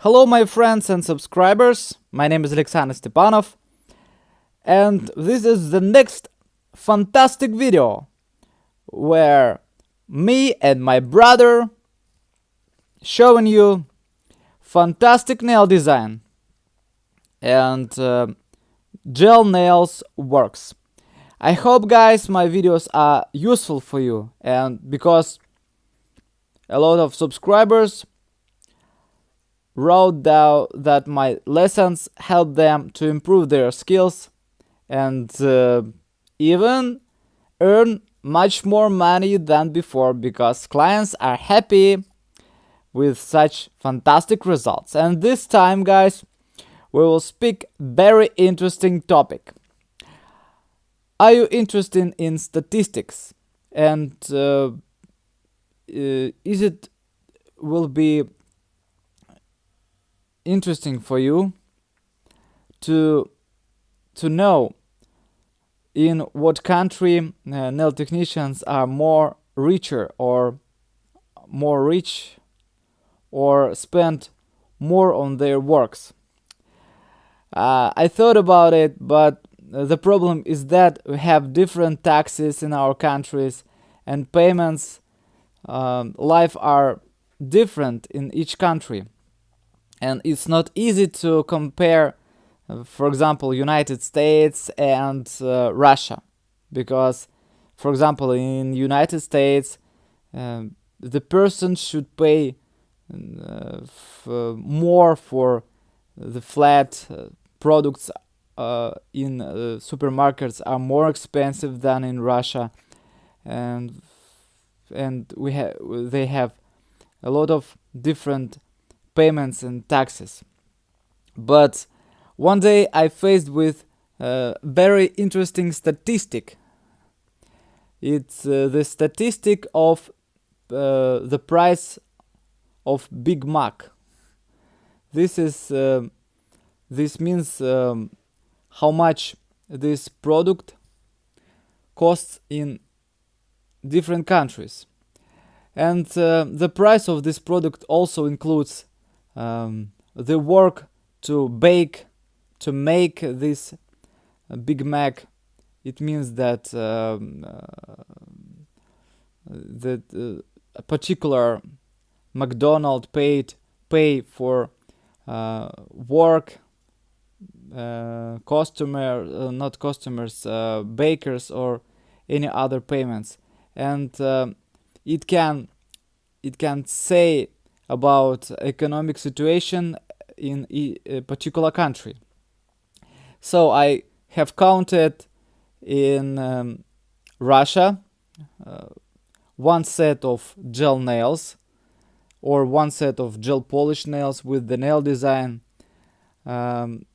Hello my friends and subscribers, my name is Alexander Stepanov, and this is the next fantastic video where me and my brother showing you fantastic nail design and gel nails works. I hope guys my videos are useful for you, and because a lot of subscribers wrote down that my lessons help them to improve their skills and even earn much more money than before, because clients are happy with such fantastic results. And this time guys, we will speak very interesting topic. Are you interested in statistics, and is it will be interesting for you to know in what country nail technicians are more richer or more rich or spend more on their works. I thought about it, but the problem is that we have different taxes in our countries, and payments life are different in each country. And it's not easy to compare, for example, United States and Russia, because, for example, in United States, the person should pay more for the flat products in supermarkets are more expensive than in Russia, and they have a lot of different payments and taxes. But one day I faced with a very interesting statistic. It's the statistic of the price of Big Mac. This means how much this product costs in different countries, and the price of this product also includes the work to make this Big Mac. It means that a particular McDonald's pay for work, not customers, bakers or any other payments, and it can say about economic situation in a particular country. So I have counted in Russia one set of gel nails or one set of gel polish nails with the nail design. In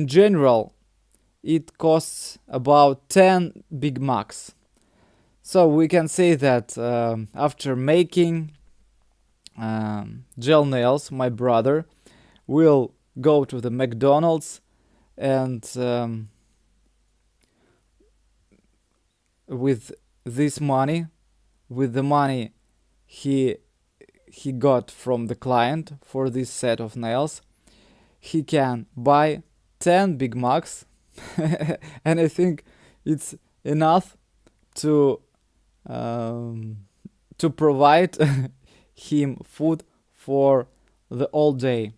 general, it costs about 10 Big Macs. So we can say that after making gel nails, my brother will go to the McDonald's, and with this money, with the money he got from the client for this set of nails, he can buy 10 Big Macs and I think it's enough to provide him food for the all day.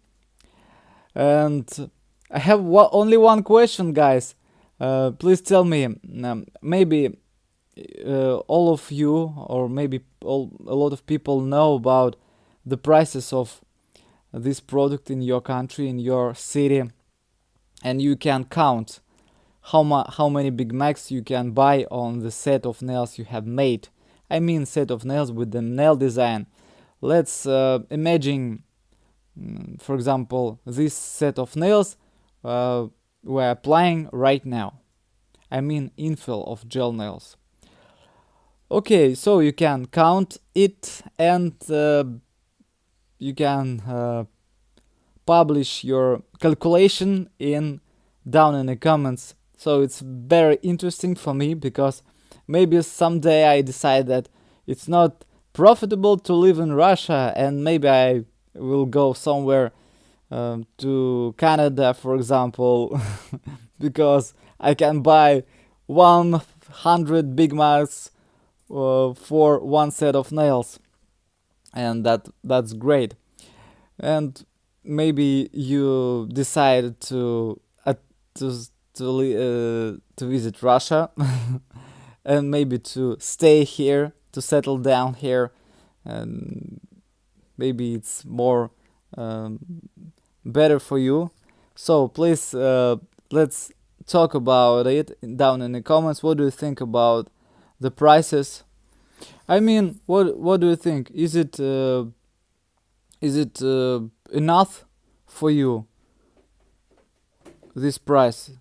And I have only one question, guys. Please tell me, maybe all of you, or maybe a lot of people know about the prices of this product in your country, in your city, and you can count how many Big Macs you can buy on the set of nails you have made. I mean set of nails with the nail design. Let's imagine, for example, this set of nails we're applying right now. I mean infill of gel nails. Okay, so you can count it, and you can publish your calculation down in the comments. So it's very interesting for me, because maybe someday I decide that it's not profitable to live in Russia, and maybe I will go somewhere to Canada, for example, because I can buy 100 Big Macs for one set of nails, and that's great. And maybe you decide to to visit Russia and maybe to stay here, to settle down here, and maybe it's more um, better for you. So please, let's talk about it down in the comments. What do you think about the prices? I mean, what do you think? Is it enough for you? This price,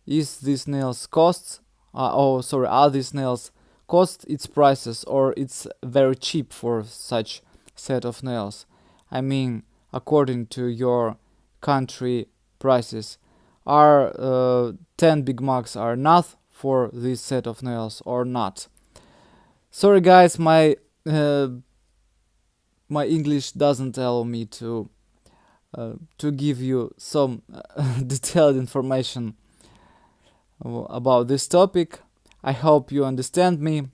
is these nails costs? Are these nails cost its prices, or it's very cheap for such set of nails? I mean, according to your country prices, are 10 Big Macs are enough for this set of nails or not? Sorry guys, my English doesn't allow me to give you some detailed information about this topic. I hope you understand me.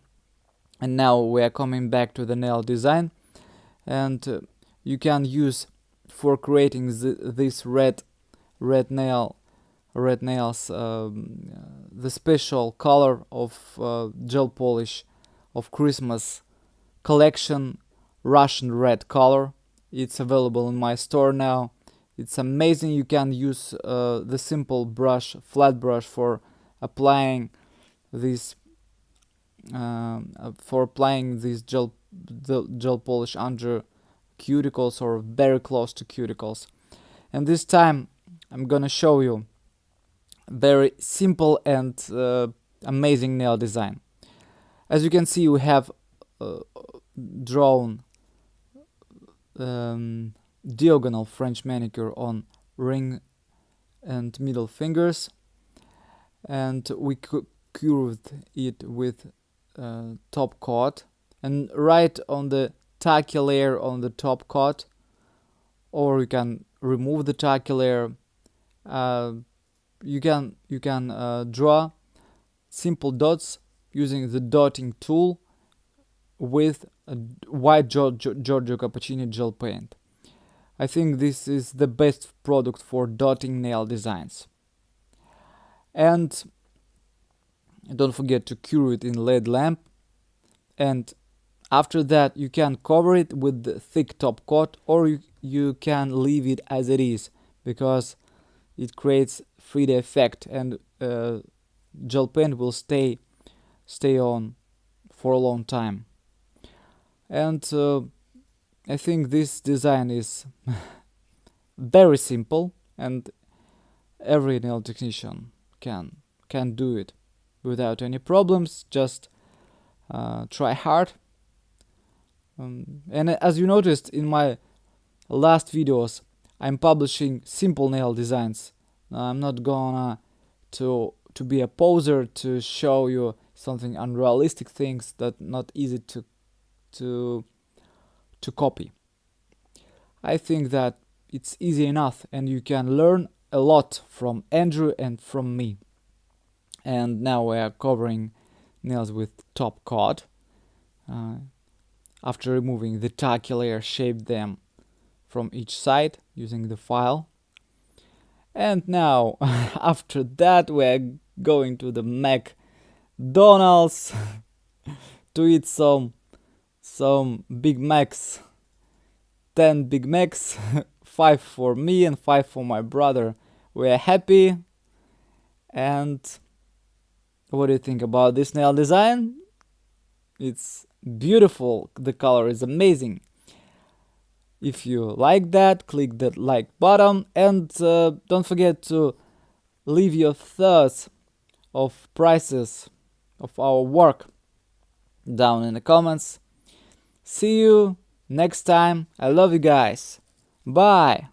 And now we are coming back to the nail design, and you can use for creating this red nails the special color of gel polish of Christmas collection, Russian red color. It's available in my store now. It's amazing. You can use the simple brush, flat brush, for applying this gel polish under cuticles or very close to cuticles. And this time I'm gonna show you very simple and amazing nail design. As you can see, we have drawn diagonal French manicure on ring and middle fingers, and we curved it with top coat, and right on the tacky layer on the top coat, or you can remove the tacky layer. You can draw simple dots using the dotting tool with a white Giorgio Cappuccini gel paint. I think this is the best product for dotting nail designs. And don't forget to cure it in LED lamp, and after that you can cover it with the thick top coat, or you can leave it as it is, because it creates 3D effect, and gel paint will stay on for a long time. And I think this design is very simple, and every nail technician can do it without any problems. Just try hard. And as you noticed in my last videos, I'm publishing simple nail designs. I'm not gonna to be a poser to show you something unrealistic things that not easy to copy. I think that it's easy enough, and you can learn a lot from Andrew and from me. And now we are covering nails with top coat. After removing the tacky layer, shape them from each side using the file. And now after that we're going to the McDonald's to eat some Big Macs. 10 Big Macs, 5 for me and 5 for my brother. We're happy. And what do you think about this nail design? It's beautiful. The color is amazing. If you like that, click that like button, and don't forget to leave your thoughts of prices of our work down in the comments. See you next time. I love you guys. Bye.